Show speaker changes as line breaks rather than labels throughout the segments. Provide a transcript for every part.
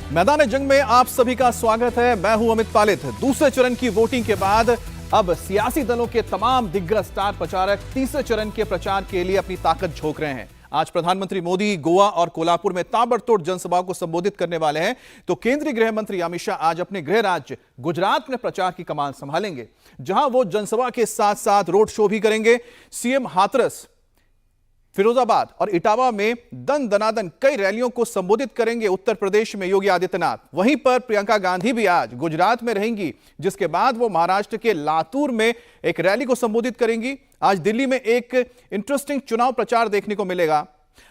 मैदान जंग में आप सभी का स्वागत है। मैं हूं अमित पालित। दूसरे चरण की वोटिंग के बाद अब सियासी दलों के तमाम दिग्गज स्टार प्रचारक तीसरे चरण के प्रचार के लिए अपनी ताकत झोंक रहे हैं। आज प्रधानमंत्री मोदी गोवा और कोल्हापुर में ताबड़तोड़ जनसभाओं को संबोधित करने वाले हैं, तो केंद्रीय गृह मंत्री अमित शाह आज अपने गृह राज्य गुजरात में प्रचार की कमान संभालेंगे, जहां वो जनसभा के साथ साथ रोड शो भी करेंगे। सीएम हाथरस, फिरोजाबाद और इटावा में दन दनादन कई रैलियों को संबोधित करेंगे। उत्तर प्रदेश में योगी आदित्यनाथ, वहीं पर प्रियंका गांधी भी आज गुजरात में रहेंगी, जिसके बाद वो महाराष्ट्र के लातूर में एक रैली को संबोधित करेंगी। आज दिल्ली में एक इंटरेस्टिंग चुनाव प्रचार देखने को मिलेगा।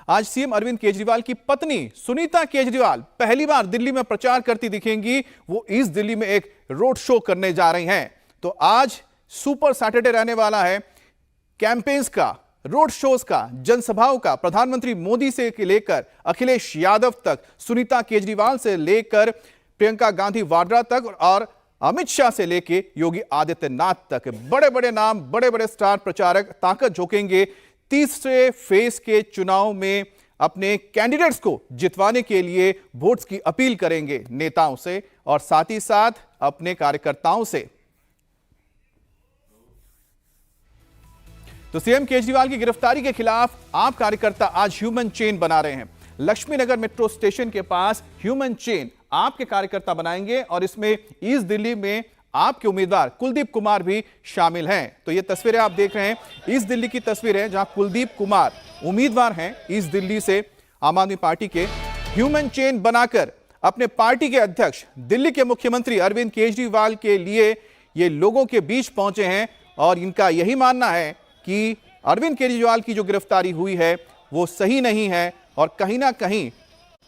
आज सीएम अरविंद केजरीवाल की पत्नी सुनीता केजरीवाल पहली बार दिल्ली में प्रचार करती दिखेंगी। वो इस दिल्ली में एक रोड शो करने जा रही हैं। तो आज सुपर सैटरडे रहने वाला है कैंपेन्स का, रोड शोज का, जनसभाओं का। प्रधानमंत्री मोदी से लेकर अखिलेश यादव तक, सुनीता केजरीवाल से लेकर प्रियंका गांधी वाड्रा तक और अमित शाह से लेकर योगी आदित्यनाथ तक बड़े बड़े नाम, बड़े बड़े स्टार प्रचारक ताकत झोंकेंगे। तीसरे फेज के चुनाव में अपने कैंडिडेट्स को जितवाने के लिए वोट्स की अपील करेंगे नेताओं से और साथ ही साथ अपने कार्यकर्ताओं से। तो सीएम केजरीवाल की गिरफ्तारी के खिलाफ आप कार्यकर्ता आज ह्यूमन चेन बना रहे हैं। लक्ष्मी नगर मेट्रो स्टेशन के पास ह्यूमन चेन आपके कार्यकर्ता बनाएंगे और इसमें ईस्ट दिल्ली में आपके उम्मीदवार कुलदीप कुमार भी शामिल हैं। तो ये तस्वीरें आप देख रहे हैं, ईस्ट दिल्ली की तस्वीर है, जहां कुलदीप कुमार उम्मीदवार हैं ईस्ट दिल्ली से आम आदमी पार्टी के। ह्यूमन चेन बनाकर अपने पार्टी के अध्यक्ष दिल्ली के मुख्यमंत्री अरविंद केजरीवाल के लिए ये लोगों के बीच पहुंचे हैं और इनका यही मानना है कि अरविंद केजरीवाल की जो गिरफ्तारी हुई है वो सही नहीं है और कहीं ना कहीं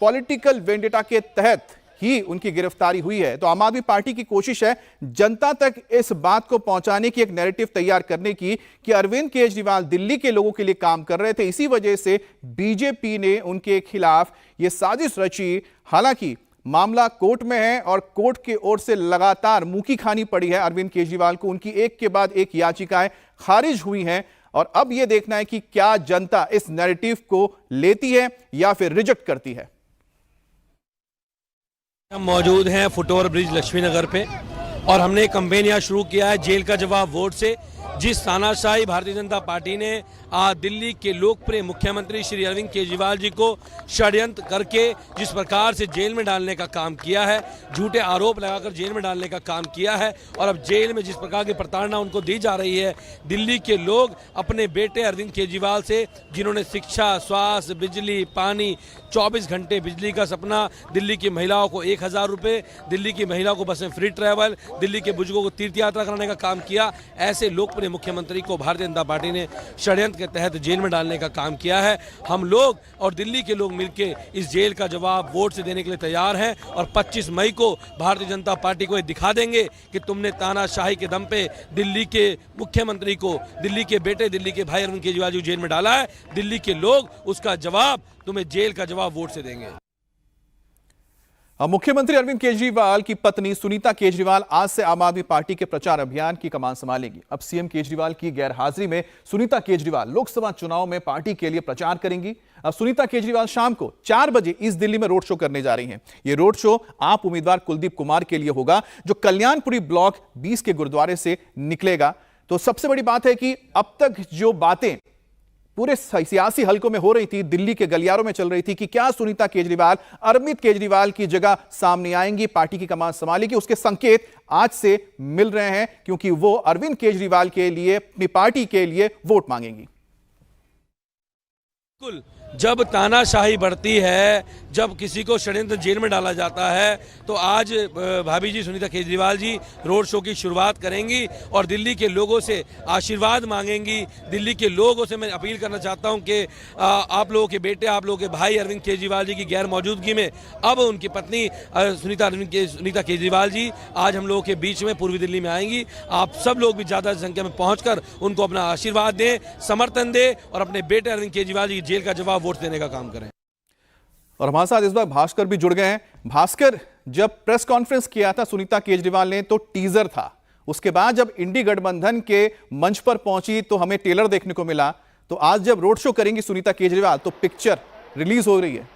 पॉलिटिकल वेंडेटा के तहत ही उनकी गिरफ्तारी हुई है। तो आम आदमी पार्टी की कोशिश है जनता तक इस बात को पहुंचाने की, एक नैरेटिव तैयार करने की कि अरविंद केजरीवाल दिल्ली के लोगों के लिए काम कर रहे थे, इसी वजह से बीजेपी ने उनके खिलाफ यह साजिश रची। हालांकि मामला कोर्ट में है और कोर्ट की ओर से लगातार मुंह खानी पड़ी है अरविंद केजरीवाल को। उनकी एक के बाद एक याचिकाएं खारिज हुई हैं और अब यह देखना है कि क्या जनता इस नैरेटिव को लेती है या फिर रिजेक्ट करती है।
हम मौजूद हैं फुटओवर ब्रिज लक्ष्मी नगर पे और हमने एक कैंपेन यहाँ शुरू किया है जेल का जवाब वोट से। जिस तानाशाही भारतीय जनता पार्टी ने दिल्ली के लोकप्रिय मुख्यमंत्री श्री अरविंद केजरीवाल जी को षड्यंत्र करके जिस प्रकार से जेल में डालने का काम किया है, झूठे आरोप लगाकर जेल में डालने का काम किया है और अब जेल में जिस प्रकार की प्रताड़ना उनको दी जा रही है, दिल्ली के लोग अपने बेटे अरविंद केजरीवाल से, जिन्होंने शिक्षा, स्वास्थ्य, बिजली, पानी, 24 घंटे बिजली का सपना, दिल्ली की महिलाओं को 1000 रुपये, दिल्ली की महिलाओं को बस में फ्री ट्रैवल, दिल्ली के बुजुर्गों को तीर्थ यात्रा कराने का काम किया, ऐसे लोकप्रिय मुख्यमंत्री को भारतीय जनता पार्टी ने षड्यंत्र के तहत जेल में डालने का काम किया है। हम लोग और दिल्ली के लोग मिलकर इस जेल का जवाब वोट से देने के लिए तैयार हैं और 25 मई को भारतीय जनता पार्टी को ये दिखा देंगे कि तुमने तानाशाही के दम पे दिल्ली के मुख्यमंत्री को, दिल्ली के बेटे, दिल्ली के भाई अरविंद केजरीवाल जी जेल में डाला है। दिल्ली के लोग उसका जवाब तुम्हें जेल का जवाब वोट से देंगे।
अब मुख्यमंत्री अरविंद केजरीवाल की पत्नी सुनीता केजरीवाल आज से आम आदमी पार्टी के प्रचार अभियान की कमान संभालेंगी। अब सीएम केजरीवाल की गैरहाजिरी में सुनीता केजरीवाल लोकसभा चुनाव में पार्टी के लिए प्रचार करेंगी। अब सुनीता केजरीवाल शाम को 4 बजे इस दिल्ली में रोड शो करने जा रही हैं। ये रोड शो आप उम्मीदवार कुलदीप कुमार के लिए होगा, जो कल्याणपुरी ब्लॉक 20 के गुरुद्वारे से निकलेगा। तो सबसे बड़ी बात है कि अब तक जो बातें पूरे सियासी हलकों में हो रही थी, दिल्ली के गलियारों में चल रही थी कि क्या सुनीता केजरीवाल अरविंद केजरीवाल की जगह सामने आएंगी, पार्टी की कमान संभालेगी, उसके संकेत आज से मिल रहे हैं, क्योंकि वो अरविंद केजरीवाल के लिए, अपनी पार्टी के लिए वोट मांगेंगी।
बिल्कुल, जब तानाशाही बढ़ती है, जब किसी को षड्यंत्र जेल में डाला जाता है, तो आज भाभी जी सुनीता केजरीवाल जी रोड शो की शुरुआत करेंगी और दिल्ली के लोगों से आशीर्वाद मांगेंगी। दिल्ली के लोगों से मैं अपील करना चाहता हूं कि आप लोगों के बेटे, आप लोगों के भाई अरविंद केजरीवाल जी की गैर मौजूदगी में अब उनकी पत्नी सुनीता केजरीवाल जी आज हम लोगों के बीच में पूर्वी दिल्ली में आएंगी। आप सब लोग भी ज़्यादा संख्या में पहुँच उनको अपना आशीर्वाद दें, समर्थन दें और अपने बेटे अरविंद केजरीवाल जी की जेल का जवाब वोट देने का काम करें।
और हमारे साथ इस बार भास्कर भी जुड़ गए हैं। भास्कर, जब प्रेस कॉन्फ्रेंस किया था सुनीता केजरीवाल ने तो टीजर था, उसके बाद जब इंडी गठबंधन के मंच पर पहुंची तो हमें ट्रेलर देखने को मिला, तो आज जब रोड शो करेंगी सुनीता केजरीवाल तो पिक्चर रिलीज हो रही है।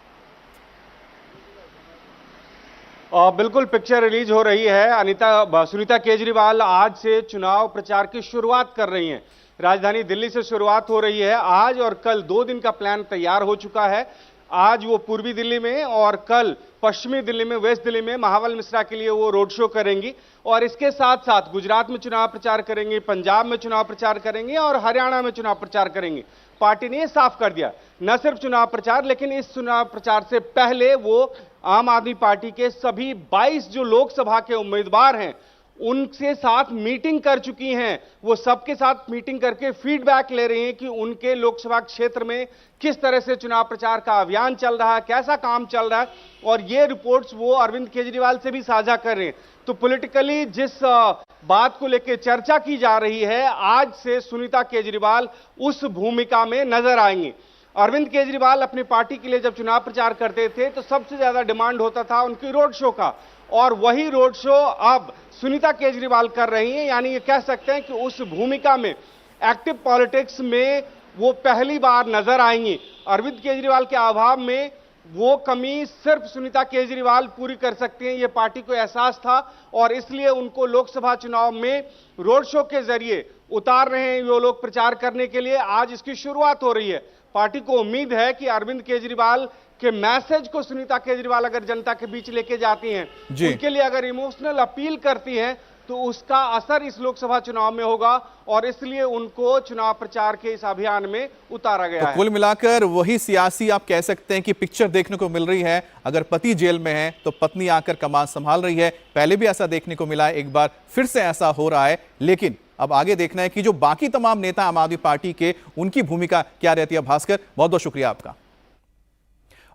बिल्कुल पिक्चर रिलीज हो रही है। सुनीता केजरीवाल आज से चुनाव प्रचार की शुरुआत कर रही हैं। राजधानी दिल्ली से शुरुआत हो रही है। आज और कल 2 दिन का प्लान तैयार हो चुका है। आज वो पूर्वी दिल्ली में और कल पश्चिमी दिल्ली में, वेस्ट दिल्ली में महाबल मिश्रा के लिए वो रोड शो करेंगी और इसके साथ साथ गुजरात में चुनाव प्रचार करेंगी, पंजाब में चुनाव प्रचार करेंगी और हरियाणा में चुनाव प्रचार करेंगी। पार्टी ने यह साफ कर दिया, न सिर्फ चुनाव प्रचार, लेकिन इस चुनाव प्रचार से पहले वो आम आदमी पार्टी के सभी 22 जो लोकसभा के उम्मीदवार हैं उनके साथ मीटिंग कर चुकी हैं। वो सबके साथ मीटिंग करके फीडबैक ले रही हैं कि उनके लोकसभा क्षेत्र में किस तरह से चुनाव प्रचार का अभियान चल रहा है, कैसा काम चल रहा है, और ये रिपोर्ट्स वो अरविंद केजरीवाल से भी साझा कर रहे हैं। तो पॉलिटिकली जिस बात को लेकर चर्चा की जा रही है, आज से सुनीता केजरीवाल उस भूमिका में नजर आएंगी। अरविंद केजरीवाल अपनी पार्टी के लिए जब चुनाव प्रचार करते थे तो सबसे ज्यादा डिमांड होता था उनकी रोड शो का, और वही रोड शो अब सुनीता केजरीवाल कर रही हैं। यानी ये कह सकते हैं कि उस भूमिका में, एक्टिव पॉलिटिक्स में वो पहली बार नजर आएंगी। अरविंद केजरीवाल के अभाव में वो कमी सिर्फ सुनीता केजरीवाल पूरी कर सकती हैं, ये पार्टी को एहसास था और इसलिए उनको लोकसभा चुनाव में रोड शो के जरिए उतार रहे हैं वो लोग प्रचार करने के लिए। आज इसकी शुरुआत हो रही है। पार्टी को उम्मीद है कि अरविंद केजरीवाल के मैसेज को सुनीता केजरीवाल अगर जनता के बीच लेके जाती हैं, उनके लिए अगर इमोशनल अपील करती हैं, तो उसका असर इस लोकसभा चुनाव में होगा और इसलिए उनको चुनाव प्रचार के इस अभियान में उतारा गया है।
कुल मिलाकर वही सियासी आप कह सकते हैं कि पिक्चर देखने को मिल रही है। अगर पति जेल में है तो पत्नी आकर कमान संभाल रही है। पहले भी ऐसा देखने को मिला है, एक बार फिर से ऐसा हो रहा है। लेकिन अब आगे देखना है कि जो बाकी तमाम नेता आम आदमी पार्टी के, उनकी भूमिका क्या रहती है। भास्कर, बहुत बहुत शुक्रिया आपका।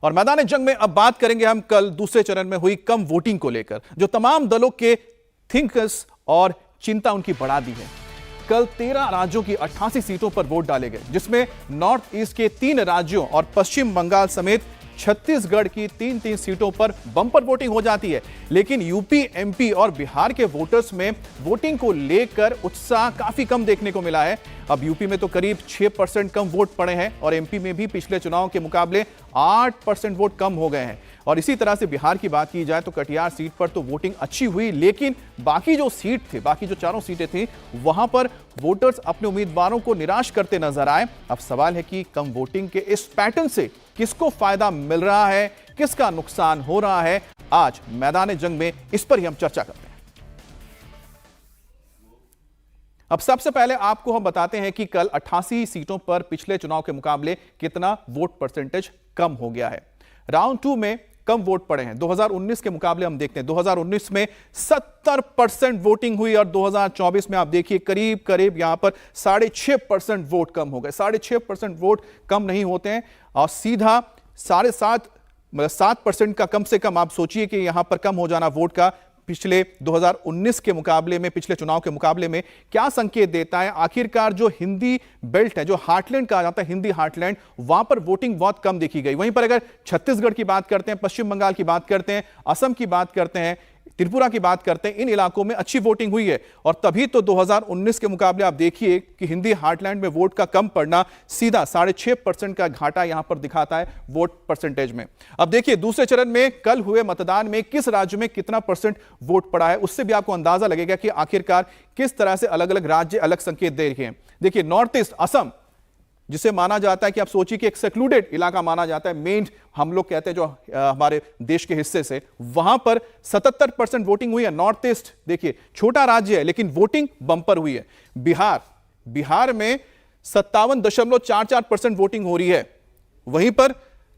और मैदान जंग में अब बात करेंगे हम कल दूसरे चरण में हुई कम वोटिंग को लेकर, जो तमाम दलों के थिंकर्स और चिंता उनकी बढ़ा दी है। कल 13 राज्यों की 88 सीटों पर वोट डाले गए, जिसमें नॉर्थ ईस्ट के 3 राज्यों और पश्चिम बंगाल समेत छत्तीसगढ़ की 3-3 सीटों पर बम्पर वोटिंग हो जाती है। लेकिन यूपी, एमपी और बिहार के वोटर्स में वोटिंग को लेकर उत्साह काफी कम देखने को मिला है। अब यूपी में तो करीब 6% कम वोट पड़े हैं और एमपी में भी पिछले चुनाव के मुकाबले 8% वोट कम हो गए हैं। और इसी तरह से बिहार की बात की जाए तो कटिहार सीट पर तो वोटिंग अच्छी हुई, लेकिन बाकी जो सीट थे, बाकी जो 4 सीटें थी, वहां पर वोटर्स अपने उम्मीदवारों को निराश करते नजर आए। अब सवाल है कि कम वोटिंग के इस पैटर्न से किसको फायदा मिल रहा है, किसका नुकसान हो रहा है, आज मैदान जंग में इस पर ही हम चर्चा करते हैं। अब सबसे पहले आपको हम बताते हैं कि कल 88 सीटों पर पिछले चुनाव के मुकाबले कितना वोट परसेंटेज कम हो गया है। राउंड 2 में कम वोट पड़े हैं। 2019 के मुकाबले हम देखते हैं, 2019 में 70% वोटिंग हुई और 2024 में आप देखिए करीब करीब यहां पर 6.5% वोट कम हो गए। 6.5% वोट कम नहीं होते हैं और सीधा 7% का कम से कम आप सोचिए कि यहां पर कम हो जाना वोट का पिछले 2019 के मुकाबले में, पिछले चुनाव के मुकाबले में क्या संकेत देता है। आखिरकार जो हिंदी बेल्ट है, जो हार्टलैंड कहा जाता है, हिंदी हार्टलैंड, वहां पर वोटिंग बहुत कम देखी गई। वहीं पर अगर छत्तीसगढ़ की बात करते हैं, पश्चिम बंगाल की बात करते हैं, असम की बात करते हैं, त्रिपुरा की बात करते हैं, इन इलाकों में अच्छी वोटिंग हुई है। और तभी तो 2019 के मुकाबले आप देखिए कि हिंदी हार्टलैंड में वोट का कम पड़ना सीधा 6.5% का घाटा यहां पर दिखाता है वोट परसेंटेज में। अब देखिए दूसरे चरण में कल हुए मतदान में किस राज्य में कितना परसेंट वोट पड़ा है, उससे भी आपको अंदाजा लगेगा कि आखिरकार किस तरह से अलग अलग राज्य अलग संकेत दे रहे हैं। देखिए नॉर्थ ईस्ट, असम, जिसे माना जाता है कि आप सोचिए कि एक सेक्लूडेड इलाका माना जाता है, मेन हम लोग कहते हैं जो हमारे देश के हिस्से से, वहां पर 77% वोटिंग हुई है। नॉर्थ ईस्ट देखिए छोटा राज्य है लेकिन वोटिंग बम्पर हुई है। बिहार में 57.44% वोटिंग हो रही है। वहीं पर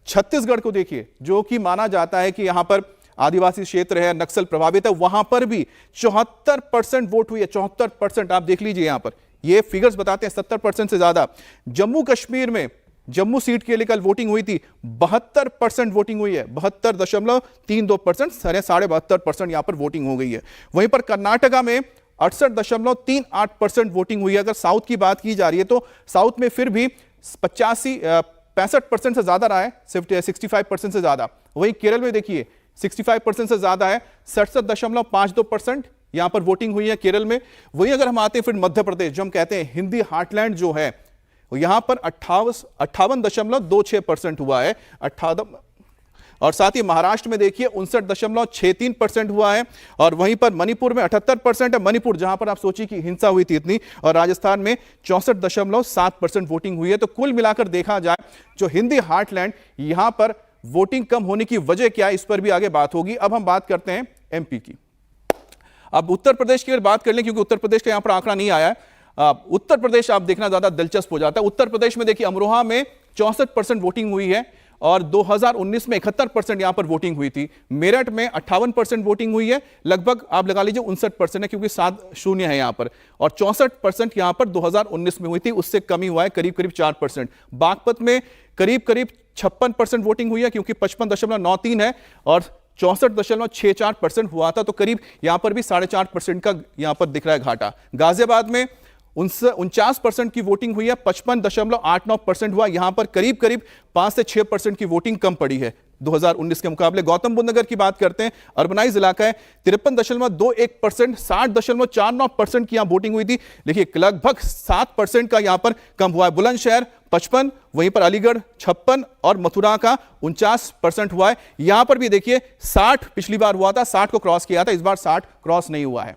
छत्तीसगढ़ को देखिए, जो कि माना जाता है कि यहां पर आदिवासी क्षेत्र है, नक्सल प्रभावित है, वहां पर भी 74% वोट हुई है। 74% आप देख लीजिए, यहां पर ये फिगर्स बताते हैं 70% से ज्यादा। जम्मू कश्मीर में, जम्मू सीट के लिए कल वोटिंग हुई थी, 72% वोटिंग हुई है। 72.32%, 72.5% यहां पर वोटिंग हो गई है। वहीं पर कर्नाटका में 68.38% वोटिंग हुई है। अगर साउथ की बात की जा रही है तो साउथ में फिर भी 65% से ज्यादा रहा है, 65% से ज्यादा। वहीं केरल में देखिए 65% से ज्यादा है, 67.52% यहां पर वोटिंग हुई है केरल में। वहीं अगर हम आते हैं फिर मध्य प्रदेश, जो हम कहते हैं हिंदी हार्टलैंड जो है, यहां पर 58.26% हुआ है। और साथ ही महाराष्ट्र में देखिए 59.63% हुआ है, और वहीं पर मणिपुर में 78% है। मणिपुर जहां पर आप सोचिए कि हिंसा हुई थी इतनी, और राजस्थान में 64.7% वोटिंग हुई है। तो कुल मिलाकर देखा जाए जो हिंदी हार्टलैंड, यहां पर वोटिंग कम होने की वजह क्या है, इस पर भी आगे बात होगी। अब हम बात करते हैं एमपी की। अब उत्तर प्रदेश की अगर बात कर लें, क्योंकि उत्तर प्रदेश का यहां पर आंकड़ा नहीं आया है, उत्तर प्रदेश आप देखना ज्यादा दिलचस्प हो जाता है। उत्तर प्रदेश में देखिए अमरोहा में 64% वोटिंग हुई है, और 2019 में 71% यहां पर वोटिंग हुई थी। मेरठ में 58% वोटिंग हुई है, लगभग आप लगा लीजिए 59% है, क्योंकि 7 शून्य है यहां पर, और 64% यहां पर 2019 में हुई थी, उससे कम ही हुआ है, करीब करीब 4%। बागपत में करीब करीब 56% वोटिंग हुई है, क्योंकि 55.93 है, और 64.64% हुआ था, तो करीब यहां पर भी 4.5% का यहां पर दिख रहा है घाटा। गाजियाबाद में 49% की वोटिंग हुई है, 55.89% हुआ, यहां पर करीब करीब 5 से 6% की वोटिंग कम पड़ी है 2019 के मुकाबले। गौतम बुद्ध नगर की बात करते हैं, अर्बनाइज इलाका है, 53.21%, 60.49% की यहां वोटिंग हुई थी, देखिए लगभग 7% का यहां पर कम हुआ है। बुलंदशहर 55, वहीं पर अलीगढ़ 56, और मथुरा का 49% हुआ है। यहां पर भी देखिए 60 पिछली बार हुआ था, 60 को क्रॉस किया था, इस बार 60 क्रॉस नहीं हुआ है।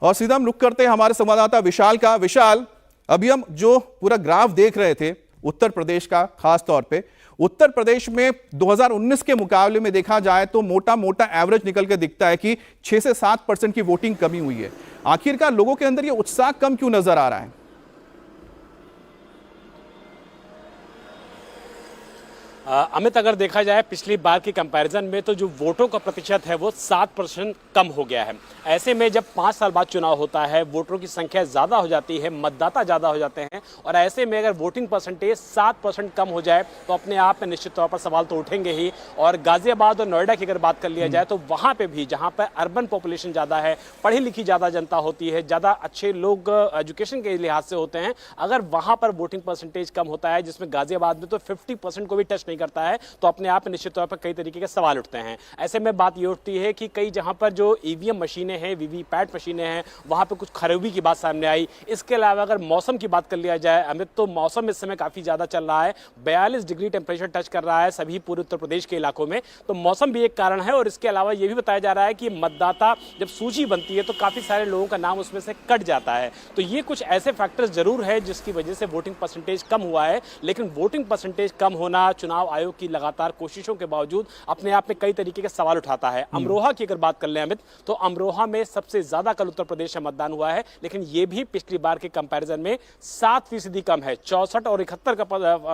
और सीधा हम रुक करते हैं हमारे संवाददाता विशाल का। विशाल, अभी हम जो पूरा ग्राफ देख रहे थे उत्तर प्रदेश का, खास तौर पे उत्तर प्रदेश में 2019 के मुकाबले में देखा जाए तो मोटा मोटा एवरेज निकल के दिखता है कि 6 से 7% की वोटिंग कमी हुई है। आखिरकार लोगों के अंदर ये उत्साह कम क्यों नजर आ रहा है?
अमित, अगर देखा जाए पिछली बार की कंपैरिजन में तो जो वोटों का प्रतिशत है वो 7% कम हो गया है। ऐसे में जब 5 साल बाद चुनाव होता है, वोटरों की संख्या ज़्यादा हो जाती है, मतदाता ज़्यादा हो जाते हैं, और ऐसे में अगर वोटिंग परसेंटेज 7% कम हो जाए तो अपने आप में निश्चित तौर पर सवाल तो उठेंगे ही। और गाजियाबाद और नोएडा की अगर बात कर लिया जाए तो वहाँ पर भी, जहाँ पर अर्बन पॉपुलेशन ज़्यादा है, पढ़ी लिखी ज़्यादा जनता होती है, ज़्यादा अच्छे लोग एजुकेशन के लिहाज से होते हैं, अगर वहाँ पर वोटिंग परसेंटेज कम होता है, जिसमें गाजियाबाद में तो 50% को भी टच नहीं करता है, तो अपने आप में निश्चित तौर पर कई तरीके के सवाल उठते हैं। ऐसे में बात ये उठती है कि कई जहां पर जो ईवीएम मशीनें हैं, वीवीपैट मशीनें हैं, वहां पर कुछ खराबी की बात सामने आई। इसके अलावा अगर मौसम की बात कर लिया जाए अमित, तो मौसम इस समय काफी ज्यादा चल रहा है, 42 डिग्री टेम्परेचर टच कर रहा है सभी पूरे उत्तर प्रदेश के इलाकों में, तो मौसम भी एक कारण है। और इसके अलावा यह भी बताया जा रहा है कि मतदाता जब सूची बनती है तो काफी सारे लोगों का नाम उसमें से कट जाता है। तो ये कुछ ऐसे फैक्टर्स जरूर है जिसकी वजह से वोटिंग परसेंटेज कम हुआ है। लेकिन वोटिंग परसेंटेज कम होना चुनाव आयोग की लगातार कोशिशों के बावजूद अपने आप में कई तरीके के सवाल उठाता है। अमरोहा की अगर बात कर लें अमित, तो अमरोहा में सबसे ज्यादा कल उत्तर प्रदेश में मतदान हुआ है, लेकिन यह भी पिछली बार के कंपैरिजन में 7% कम है, 64 और 71 का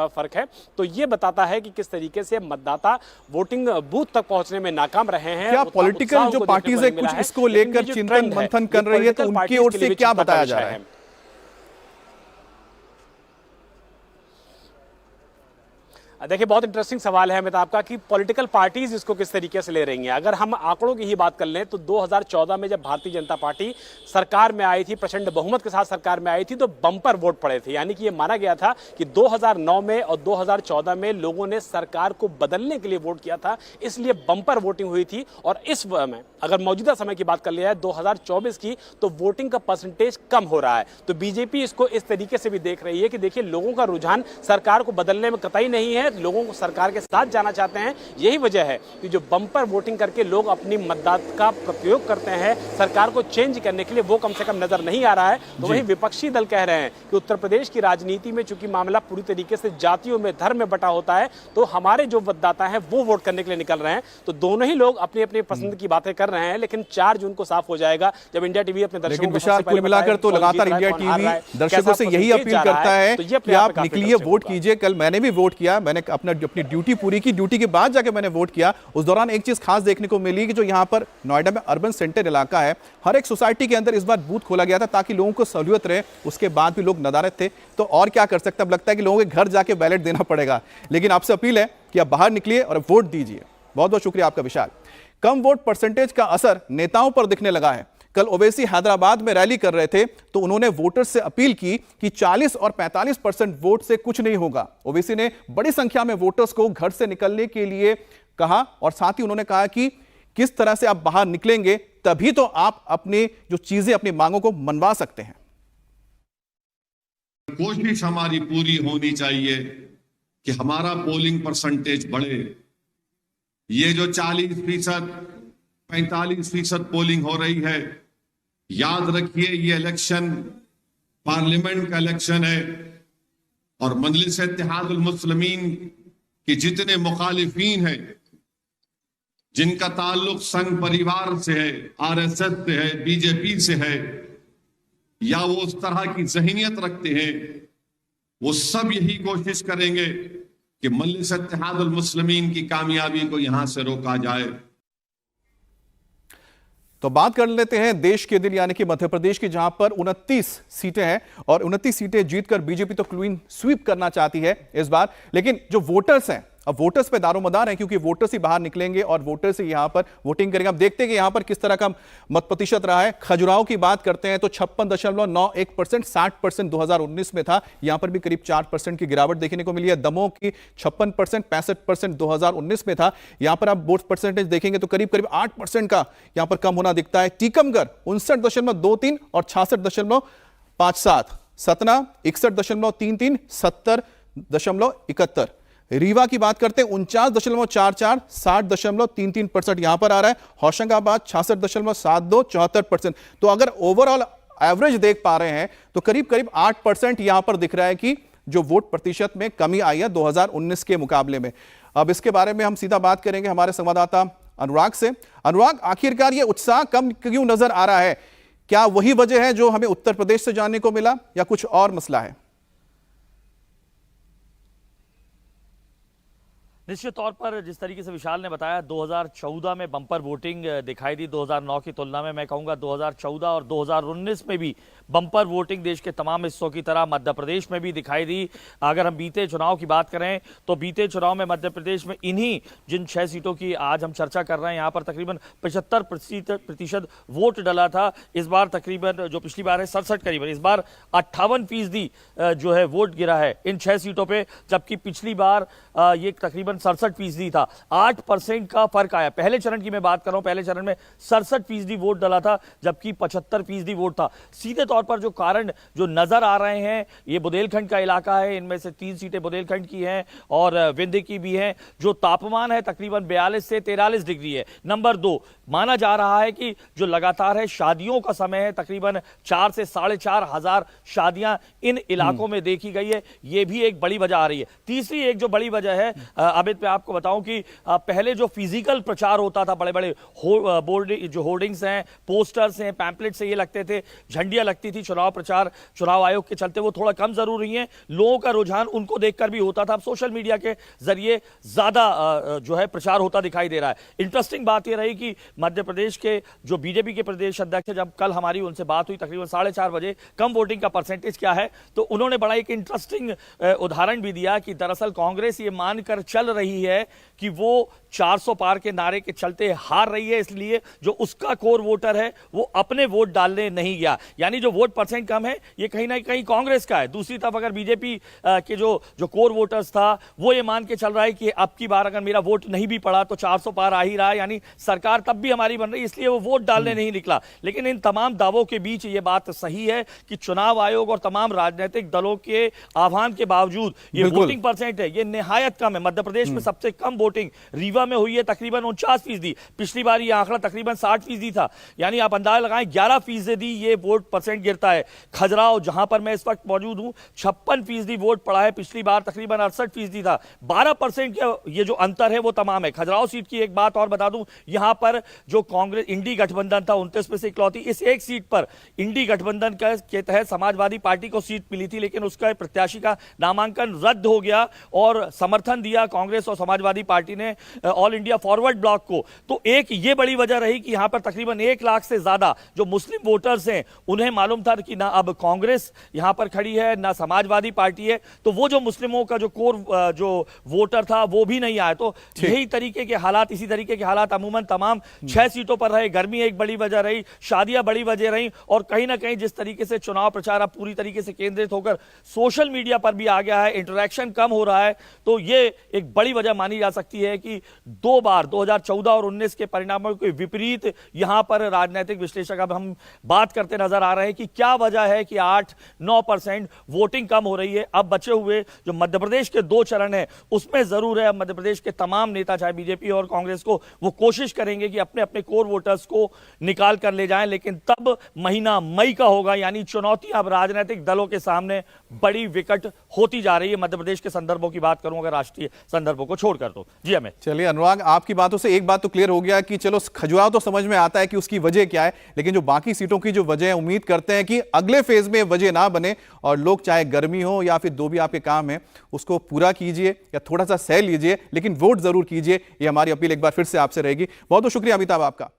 फर्क है। तो यह बताता है कि किस तरीके से मतदाता वोटिंग बूथ तक पहुंचने में नाकाम रहे हैं।
क्या पॉलिटिकल जो पार्टीज है कुछ इसको लेकर चिंतन मंथन कर रही है, तो उनकी ओर से क्या बताया जा रहा है?
देखिए, बहुत इंटरेस्टिंग सवाल है अमित आपका कि पॉलिटिकल पार्टीज इसको किस तरीके से ले रही हैं। अगर हम आंकड़ों की ही बात कर लें तो 2014 में जब भारतीय जनता पार्टी सरकार में आई थी, प्रचंड बहुमत के साथ सरकार में आई थी, तो बम्पर वोट पड़े थे। यानी कि ये माना गया था कि 2009 में और 2014 में लोगों ने सरकार को बदलने के लिए वोट किया था, इसलिए बम्पर वोटिंग हुई थी। और इस में अगर मौजूदा समय की बात कर लिया जाए 2024 की, तो वोटिंग का परसेंटेज कम हो रहा है। तो बीजेपी इसको इस तरीके से भी देख रही है कि देखिए, लोगों का रुझान सरकार को बदलने में कतई नहीं है, लोगों को सरकार के साथ जाना चाहते हैं। यही वजह है कि जो बम्पर वोटिंग करके लोग अपनी मतदात का प्रयोग करते हैं सरकार को चेंज करने के लिए, वो कम से कम नजर नहीं आ रहा है। तो वही विपक्षी दल कह रहे हैं कि उत्तर प्रदेश की राजनीति में चूंकि मामला पूरी तरीके से जातियों में, धर्म में बटा होता है, तो हमारे जो मतदाता हैं वो वोट करने के लिए निकल रहे हैं। तो दोनों ही लोग अपनी अपनी पसंद की बातें कर रहे हैं, लेकिन 4 जून को साफ हो जाएगा जब इंडिया टीवी अपने दर्शकों को
कुल मिलाकर तो लगातार इंडिया टीवी दर्शकों से यही अपील करता है कि आप निकलिए, वोट कीजिए। कल मैंने भी वोट किया, मैंने अपनी ड्यूटी पूरी की, ड्यूटी के बाद जाके मैंने वोट किया। उस दौरान एक चीज खास देखने को मिली कि जो यहाँ पर नोएडा में अर्बन सेंटर इलाका है, हर एक सोसाइटी के अंदर इस बार बूथ खोला गया था ताकि लोगों को सहूलियत रहे। उसके बाद भी लोग नदारद थे, तो और क्या कर सकते हैं? अब लगता है कि लोगों के घर जाके बैलेट देना पड़ेगा। लेकिन आपसे अपील है कि आप बाहर निकलिए और वोट दीजिए। बहुत बहुत शुक्रिया आपका विशाल। कम वोट परसेंटेज का असर नेताओं पर दिखने लगा है। कल ओवैसी हैदराबाद में रैली कर रहे थे तो उन्होंने वोटर्स से अपील की कि 40 और 45% वोट से कुछ नहीं होगा। ओवैसी ने बड़ी संख्या में वोटर्स को घर से निकलने के लिए कहा और साथ ही उन्होंने कहा कि किस तरह से आप बाहर निकलेंगे तभी तो आप अपनी जो चीजें, अपनी मांगों को मनवा सकते हैं।
कोशिश हमारी पूरी होनी चाहिए कि हमारा पोलिंग परसेंटेज बढ़े, ये जो 40%, 45% पोलिंग हो रही है, याद रखिए ये इलेक्शन पार्लियामेंट का इलेक्शन है और मजलिस इत्तेहादुल मुस्लिमीन के जितने मुखालिफीन हैं, जिनका ताल्लुक संघ परिवार से है, आरएसएस से है, बीजेपी से है, या वो उस तरह की ज़हनियत रखते हैं, वो सब यही कोशिश करेंगे कि मजलिस इत्तेहादुल मुस्लिमीन की कामयाबी को यहां से रोका जाए।
तो बात कर लेते हैं देश के दिल यानी कि मध्य प्रदेश की, जहां पर 29 सीटें हैं और 29 सीटें जीतकर बीजेपी तो क्लीन स्वीप करना चाहती है इस बार। लेकिन जो वोटर्स हैं, अब वोटर्स पे दारोमदार हैं, क्योंकि वोटर्स ही बाहर निकलेंगे और वोटर्स ही यहां पर वोटिंग करेंगे। अब देखते हैं कि यहां पर किस तरह का मत प्रतिशत रहा है। खजुराहो की बात करते हैं तो 56.91%, 60% 2019 में था, यहां पर भी करीब 4% की गिरावट देखने को मिली है। दमोह की 56%, 65% 2019 में था, यहां पर आप वोट परसेंटेज देखेंगे तो करीब करीब 8% का यहां पर कम होना दिखता है। टीकमगढ़ 59.23 और 66.57, सतना 61.33, 70.71। रीवा की बात करते हैं 49.44, 60.33% यहां पर आ रहा है। होशंगाबाद 66.72, 74%। तो अगर ओवरऑल एवरेज देख पा रहे हैं तो करीब करीब 8% यहां पर दिख रहा है कि जो वोट प्रतिशत में कमी आई है 2019 के मुकाबले में। अब इसके बारे में हम सीधा बात करेंगे हमारे संवाददाता अनुराग से। अनुराग, आखिरकार ये उत्साह कम क्यों नजर आ रहा है? क्या वही वजह है जो हमें उत्तर प्रदेश से जानने को मिला या कुछ और मसला है?
निश्चित तौर पर जिस तरीके से विशाल ने बताया, 2014 में बम्पर वोटिंग दिखाई दी 2009 की तुलना में। मैं कहूँगा 2014 और 2019 में भी बम्पर वोटिंग देश के तमाम हिस्सों की तरह मध्य प्रदेश में भी दिखाई दी। अगर हम बीते चुनाव की बात करें तो बीते चुनाव में मध्य प्रदेश में इन्हीं जिन 6 सीटों की आज हम चर्चा कर रहे हैं, यहाँ पर तकरीबन 75% वोट डला था। इस बार तकरीबन जो पिछली बार है 67 करीबन, इस बार 58% जो है वोट गिरा है इन 6 सीटों पर, जबकि पिछली बार ये तकरीबन 67% था। 8% का फर्क आया। पहले चरण की मैं बात कर रहा हूं, पहले चरण में 67% वोट डला था, जबकि 75% वोट था। सीधे तौर पर जो कारण जो नजर आ रहे हैं, ये बुंदेलखंड का इलाका है, इनमें से 3 सीटें बुंदेलखंड की हैं और विंध्य की भी हैं। जो तापमान है तकरीबन 42 से 43 डिग्री है। नंबर 2, माना जा रहा है कि जो लगातार है शादियों का समय है, तकरीबन 4 से 4,500 हजार शादियां इन इलाकों में देखी गई है, ये भी एक बड़ी वजह आ रही है। तीसरी एक जो बड़ी वजह है आबिद, पे आपको बताऊं कि पहले जो फिजिकल प्रचार होता था, बड़े बड़े बोर्ड जो होर्डिंग्स हैं, पोस्टर्स हैं, पैम्पलेट्स से ये लगते थे, झंडियां लगती थी चुनाव प्रचार चुनाव आयोग के चलते, वो थोड़ा कम जरूरी है। लोगों का रुझान उनको देखकर भी होता था। अब सोशल मीडिया के जरिए ज्यादा जो है प्रचार होता दिखाई दे रहा है। इंटरेस्टिंग बात यह रही कि मध्य प्रदेश के जो बीजेपी के प्रदेश अध्यक्ष, जब कल हमारी उनसे बात हुई तकरीबन 4:30 बजे, कम वोटिंग का परसेंटेज क्या है, तो उन्होंने बड़ा एक इंटरेस्टिंग उदाहरण भी दिया कि दरअसल कांग्रेस ये मानकर चल रही है कि वो 400 पार के नारे के चलते हार रही है, इसलिए जो उसका कोर वोटर है वो अपने वोट डालने नहीं गया। यानी जो वोट परसेंट कम है ये कहीं ना कहीं कांग्रेस का है। दूसरी तरफ अगर बीजेपी के जो कोर वोटर्स था वो ये मान के चल रहा है कि अब की बार अगर मेरा वोट नहीं भी पड़ा तो 400 पार आ ही रहा है, यानी सरकार तब भी हमारी बन रही है, इसलिए वो वोट डालने नहीं निकला। लेकिन इन तमाम दावों के बीच ये बात सही है कि चुनाव आयोग और तमाम राजनीतिक दलों के आह्वान के बावजूद ये वोटिंग परसेंट है ये निहायत कम है। मध्य प्रदेश में सबसे कम वोटिंग रीवा में हुई है, तकरीबन 49%। पिछली बार ये आंकड़ा तकरीबन 60% था, यानी आप अंदाजा लगाएं 11% ये वोट परसेंट गिरता है। खजुराहो जहां पर मैं इस वक्त मौजूद हूं 56% वोट पड़ा है, पिछली बार तकरीबन 68% था। 12% का ये जो अंतर है वो तमाम है। खजुराहो सीट की एक बात और बता दूं, यहां पर जो कांग्रेस इंडी गठबंधन था 29 में से इकलौती, इस एक सीट पर इंडी गठबंधन के तहत समाजवादी पार्टी को सीट मिली थी, लेकिन उसका प्रत्याशी का नामांकन रद्द हो गया और समर्थन दिया कांग्रेस और समाजवादी पार्टी ने ऑल इंडिया फॉरवर्ड ब्लॉक को। तो एक ये बड़ी वजह रही कि यहां पर तकरीबन 1 लाख से ज्यादा जो मुस्लिम वोटर्स हैं उन्हें मालूम था कि ना अब कांग्रेस यहां पर खड़ी है ना समाजवादी पार्टी है, तो वो जो मुस्लिमों का जो कोर जो वोटर था वो भी नहीं आया। तो यही तरीके के हालात, इसी तरीके के हालात अमूमन तमाम 6 सीटों पर रहे। गर्मी एक बड़ी वजह रही, शादियां बड़ी वजह रही, और कहीं ना कहीं जिस तरीके से चुनाव प्रचार अब पूरी तरीके से केंद्रित होकर सोशल मीडिया पर भी आ गया है, इंटरेक्शन कम हो रहा है, तो ये एक बड़ी वजह मानी जा सकती है कि 2 बार 2014 और 19 के परिणामों के विपरीत यहां पर राजनीतिक विश्लेषक अब हम बात करते नजर आ रहे हैं कि क्या वजह है कि 8-9% वोटिंग कम हो रही है। अब बचे हुए जो मध्य प्रदेश के 2 चरण है उसमें जरूर है मध्य प्रदेश के तमाम नेता चाहे बीजेपी और कांग्रेस को वो कोशिश करेंगे कि अपने अपने कोर वोटर्स को निकाल कर ले जाएं, लेकिन तब महीना मई का होगा, यानी चुनौतियां अब राजनीतिक दलों के सामने बड़ी विकट होती जा रही है। मध्य प्रदेश के संदर्भों की बात करूं अगर राष्ट्रीय संदर्भों को छोड़कर तो। जी अमित।
चलिए अनुराग, आपकी बातों से एक बात तो क्लियर हो गया कि चलो खजुराहो तो समझ में आता है कि उसकी वजह क्या है, लेकिन जो बाकी सीटों की जो वजह है उम्मीद करते हैं कि अगले फेज में वजह ना बने और लोग चाहे गर्मी हो या फिर जो भी आपके काम है उसको पूरा कीजिए या थोड़ा सा सह लीजिए, लेकिन वोट जरूर कीजिए। ये हमारी अपील एक बार फिर से आपसे रहेगी। बहुत बहुत शुक्रिया अमिताभ आपका।